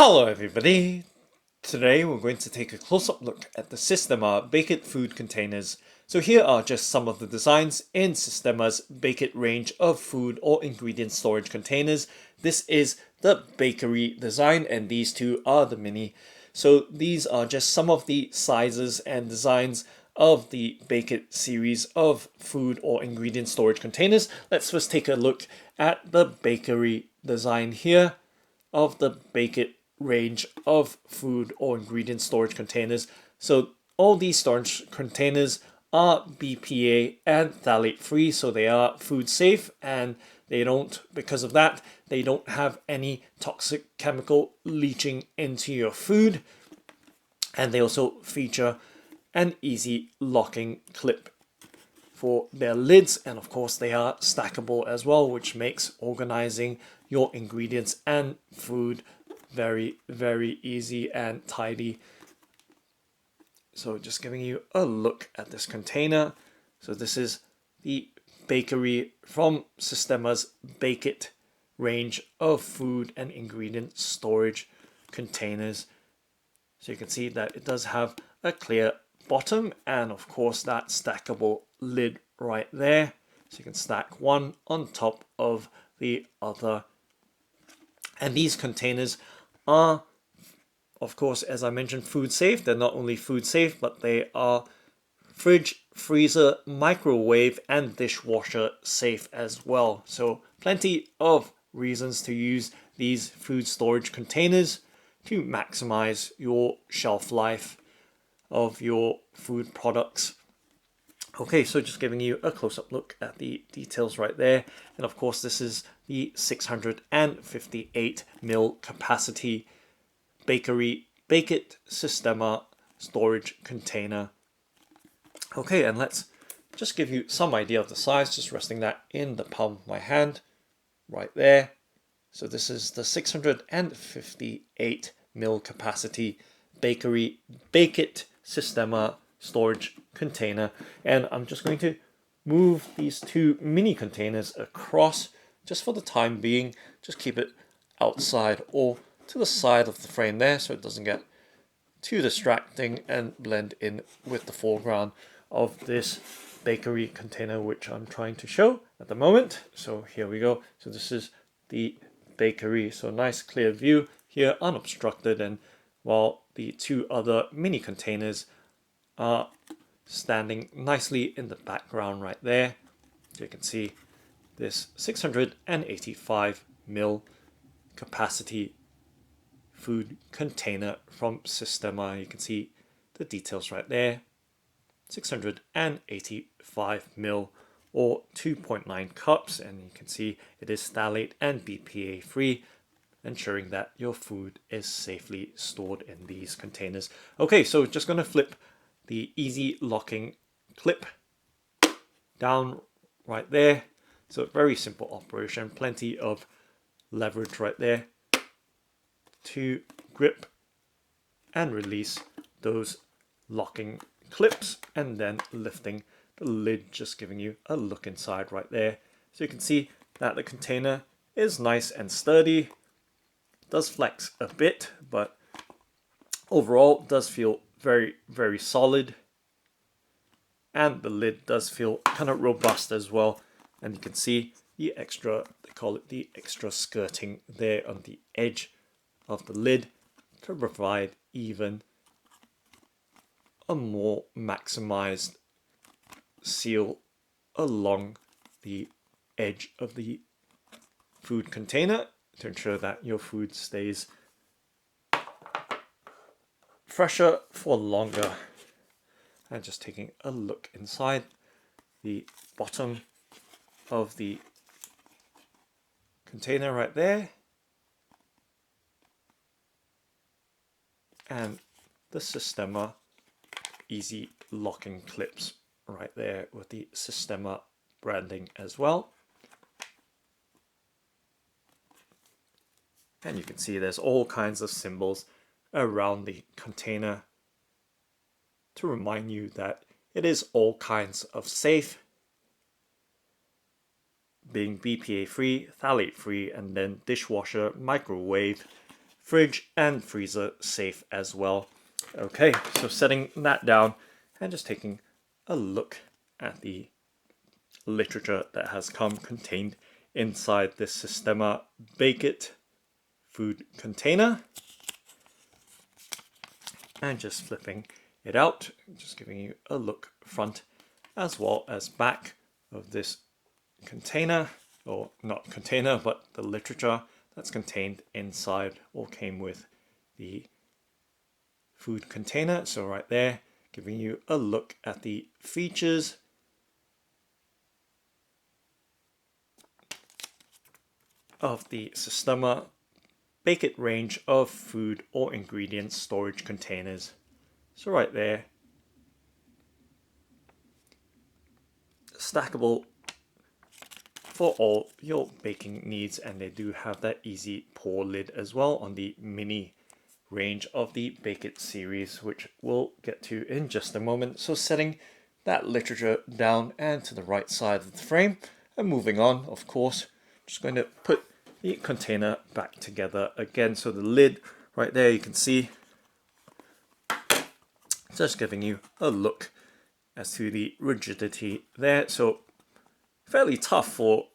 Hello everybody! Today we're going to take a close-up look at the Sistema BAKE IT food containers. So here are just some of the designs in Sistema's BAKE IT range of food or ingredient storage containers. This is the bakery design and these two are the mini. So these are just some of the sizes and designs of the BAKE IT series of food or ingredient storage containers. Let's first take a look at the bakery design here of the BAKE IT range of food or ingredient storage containers. So all these storage containers are BPA and phthalate free, so they are food safe, and they don't, because of that, they don't have any toxic chemical leaching into your food. And they also feature an easy locking clip for their lids, and of course they are stackable as well, which makes organizing your ingredients and food very easy and tidy. So just giving you a look at this container. So this is the bakery from Sistema's BAKE IT range of food and ingredient storage containers. So you can see that it does have a clear bottom and of course that stackable lid right there. So you can stack one on top of the other. And these containers are, of course, as I mentioned, food safe. They're not only food safe, but they are fridge, freezer, microwave, and dishwasher safe as well. So plenty of reasons to use these food storage containers to maximize your shelf life of your food products. Okay, so just giving you a close-up look at the details right there. And of course, this is the 658ml capacity bakery BAKE IT Sistema storage container. Okay, and let's just give you some idea of the size, just resting that in the palm of my hand right there. So this is the 658ml capacity bakery BAKE IT Sistema storage container, and I'm just going to move these two mini containers across just for the time being. Just keep it outside or to the side of the frame there so it doesn't get too distracting and blend in with the foreground of this bakery container which I'm trying to show at the moment. So here we go. So this is the bakery, so nice clear view here, unobstructed, and while the two other mini containers are standing nicely in the background right there. So you can see this 685ml capacity food container from Sistema. You can see the details right there. 685ml or 2.9 cups, and you can see it is phthalate and BPA free, ensuring that your food is safely stored in these containers. Okay, so just going to flip the easy locking clip down right there. So very simple operation, plenty of leverage right there to grip and release those locking clips, and then lifting the lid, just giving you a look inside right there. So you can see that the container is nice and sturdy. It does flex a bit, but overall it does feel very solid, and the lid does feel kind of robust as well. And you can see the extra, they call it the extra skirting there on the edge of the lid to provide even a more maximized seal along the edge of the food container to ensure that your food stays fresher for longer. And just taking a look inside the bottom of the container right there, and the Sistema easy locking clips right there with the Sistema branding as well. And you can see there's all kinds of symbols around the container to remind you that it is all kinds of safe, being BPA free, phthalate free, and then dishwasher, microwave, fridge and freezer safe as well. Okay, so setting that down and just taking a look at the literature that has come contained inside this Sistema BAKE IT food container. And just flipping it out, just giving you a look front as well as back of this container, or not container, but the literature that's contained inside or came with the food container. So right there, giving you a look at the features of the Sistema BAKE IT range of food or ingredients storage containers. So right there, stackable for all your baking needs, and they do have that easy pour lid as well on the mini range of the BAKE IT series, which we'll get to in just a moment. So setting that literature down and to the right side of the frame, and moving on, of course, just going to put the container back together again. So the lid right there, you can see, just giving you a look as to the rigidity there. So fairly tough for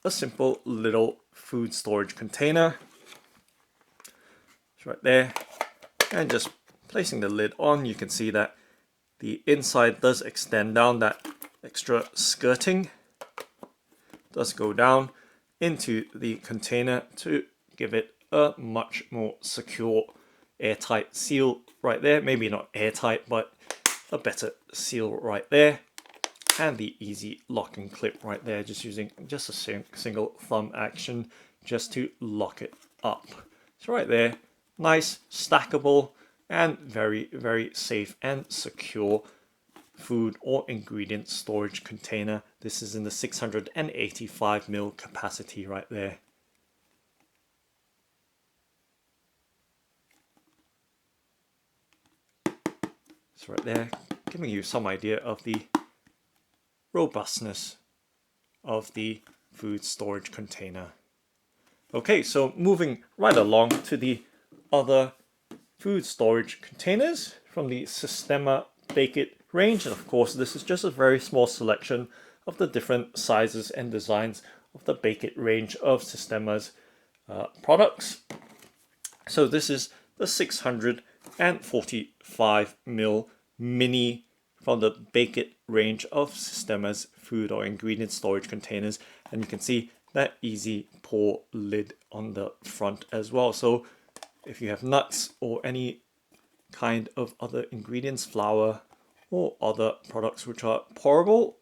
a simple little food storage container. It's right there, and just placing the lid on, you can see that the inside does extend down. That extra skirting does go down into the container to give it a much more secure airtight seal right there. Maybe not airtight, but a better seal right there. And the easy locking clip right there, just using just a single thumb action just to lock it up. So right there, nice, stackable, and very, very safe and secure food or ingredient storage container. This is in the 685ml capacity right there. So right there, giving you some idea of the robustness of the food storage container. Okay, so moving right along to the other food storage containers from the Sistema BAKE IT range. And of course, this is just a very small selection of the different sizes and designs of the BAKE IT range of Sistema's products. So this is the 645ml mini from the BAKE IT range of Sistema's food or ingredient storage containers. And you can see that easy pour lid on the front as well. So if you have nuts or any kind of other ingredients, flour or other products which are pourable,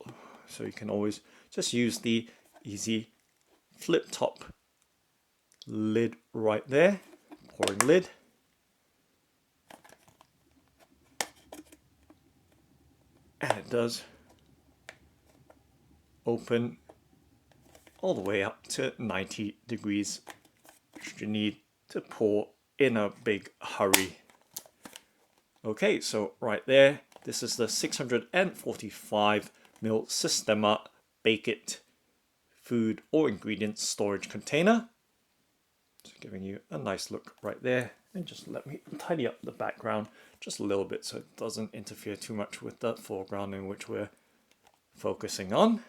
so you can always just use the easy flip top lid right there, pouring lid. And it does open all the way up to 90 degrees, should you need to pour in a big hurry. Okay, so right there, this is the 645ml Sistema BAKE IT food or ingredient storage container. Just giving you a nice look right there. And just let me tidy up the background just a little bit so it doesn't interfere too much with the foreground in which we're focusing on.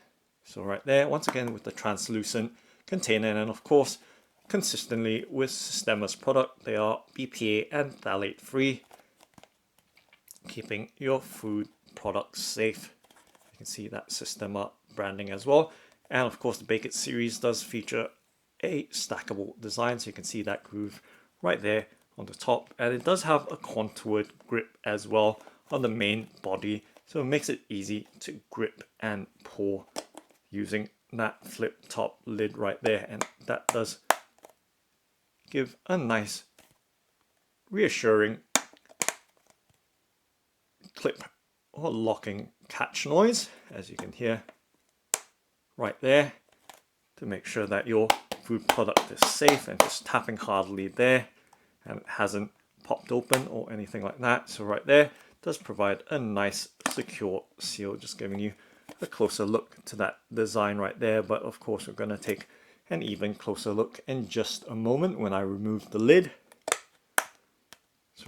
So right there, once again with the translucent container, and of course, consistently with Sistema's product, they are BPA and phthalate free, keeping your food products safe. You can see that Sistema branding as well. And of course, the BAKE IT series does feature a stackable design, so you can see that groove right there on the top. And it does have a contoured grip as well on the main body, so it makes it easy to grip and pour using that flip top lid right there. And that does give a nice reassuring clip or locking catch noise, as you can hear right there, to make sure that your food product is safe, and just tapping hardly there and it hasn't popped open or anything like that. So right there does provide a nice secure seal, just giving you a closer look to that design right there. But of course, we're going to take an even closer look in just a moment when I remove the lid.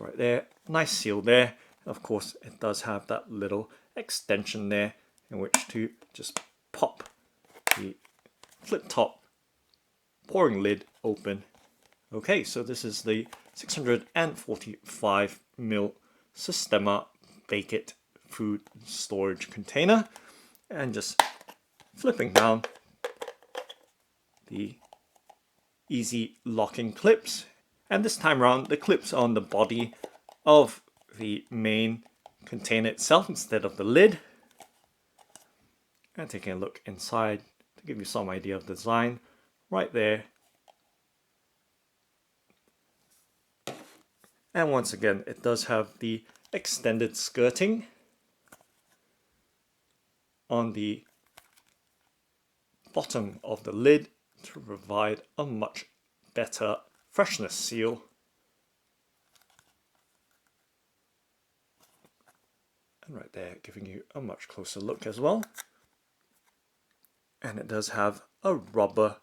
So right there, nice seal there. Of course, it does have that little extension there in which to just pop the flip top pouring lid open. Okay, so this is the 645ml Sistema BAKE IT food storage container, and just flipping down the easy locking clips, and this time around the clips are on the body of the main container itself instead of the lid. And taking a look inside to give you some idea of the design, right there. And once again, it does have the extended skirting on the bottom of the lid to provide a much better freshness seal. And right there, giving you a much closer look as well. And it does have a rubber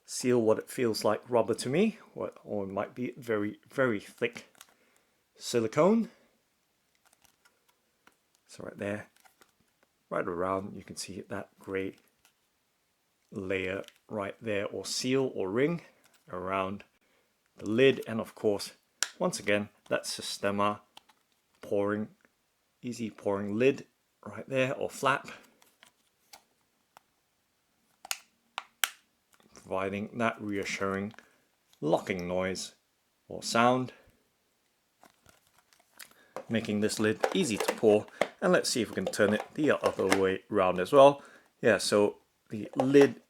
seal, what it feels like rubber to me, or it might be very, very thick silicone. So right there, right around, you can see that grey layer right there, or seal or ring around the lid. And of course, once again, that Sistema pouring, easy pouring lid right there, or flap, providing that reassuring locking noise or sound, making this lid easy to pour. And let's see if we can turn it the other way around as well. Yeah, so the lid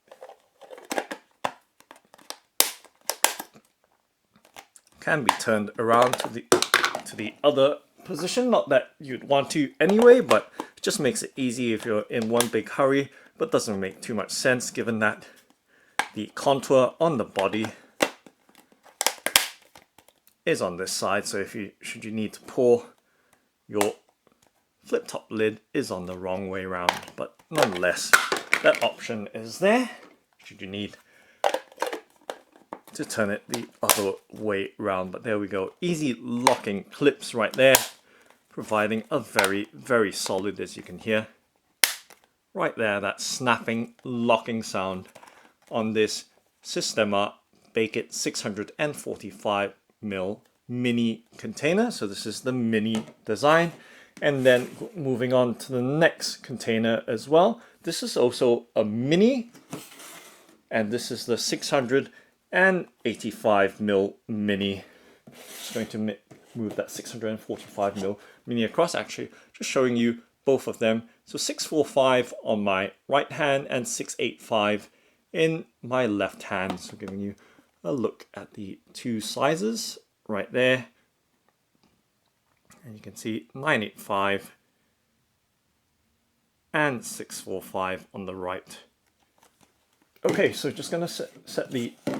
can be turned around to the other position. Not that you'd want to anyway, but it just makes it easy if you're in one big hurry, but doesn't make too much sense given that the contour on the body is on this side. So if you should you need to pour, your flip top lid is on the wrong way around, but nonetheless that option is there should you need to turn it the other way around. But there we go, easy locking clips right there, providing a very, very solid, as you can hear right there, that snapping locking sound on this Sistema BAKE IT 645ml mini container. So this is the mini design. And then moving on to the next container as well. This is also a mini, and this is the 685ml mini. Just going to move that 645ml mini across, actually just showing you both of them. So 645 on my right hand and 685 in my left hand. So giving you a look at the two sizes right there. And you can see 985 and 645 on the right. Okay, so just going to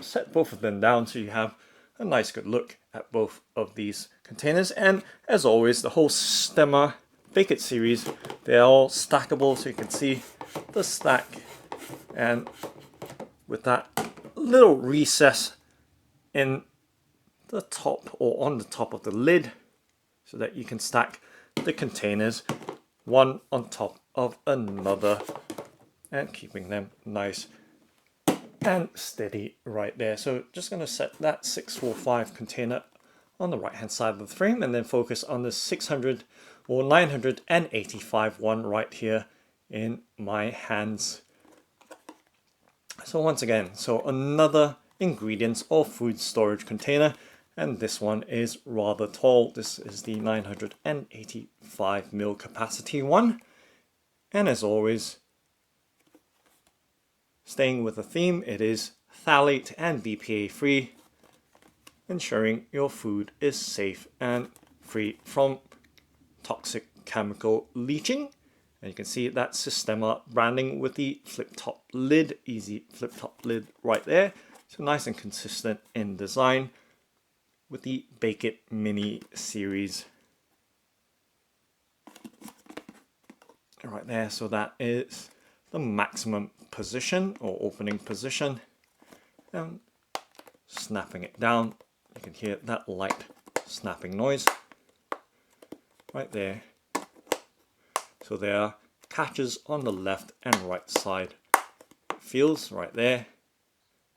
set both of them down so you have a nice good look at both of these containers. And as always, the whole Sistema BAKE IT series, they're all stackable, so you can see the stack, and with that little recess in the top or on the top of the lid, so that you can stack the containers one on top of another and keeping them nice and steady right there. So just going to set that 645 container on the right hand side of the frame, and then focus on the 600 or 985 one right here in my hands. So once again, so another ingredients or food storage container, and this one is rather tall. This is the 985ml capacity one, and as always, staying with the theme, it is phthalate and BPA free, ensuring your food is safe and free from toxic chemical leaching. And you can see that Sistema branding with the flip top lid, easy flip top lid right there. So nice and consistent in design with the BAKE IT mini series right there. So that is the maximum position or opening position, and snapping it down, you can hear that light snapping noise right there. So there are catches on the left and right side. Feels right there.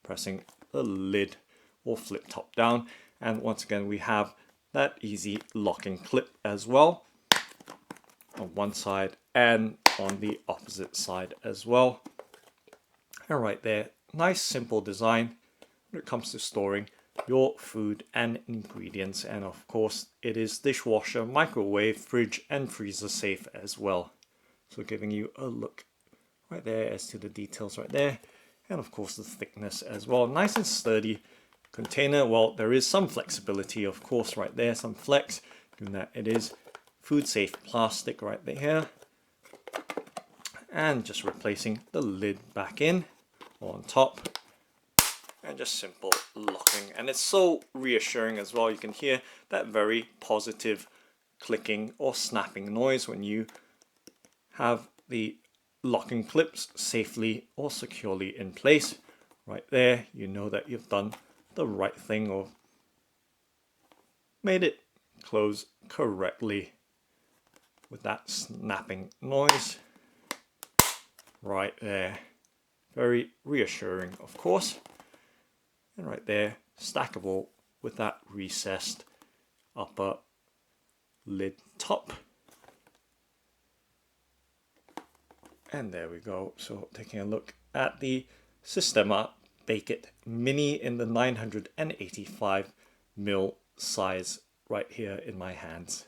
Pressing the lid or flip top down, and once again we have that easy locking clip as well on one side and on the opposite side as well. And right there, nice simple design when it comes to storing your food and ingredients. And of course it is dishwasher, microwave, fridge and freezer safe as well. So giving you a look right there as to the details right there, and of course the thickness as well. Nice and sturdy container. Well, there is some flexibility of course right there, some flex, given that it is food safe plastic right there. And just replacing the lid back in on top, and just simple locking. And it's so reassuring as well. You can hear that very positive clicking or snapping noise when you have the locking clips safely or securely in place. Right there, you know that you've done the right thing or made it close correctly with that snapping noise right there. Very reassuring, of course. And right there, stackable with that recessed upper lid top. And there we go. So taking a look at the Sistema BAKE IT Mini in the 985mm size right here in my hands.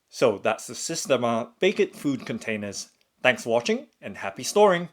So that's the Sistema BAKE IT food containers. Thanks for watching and happy storing!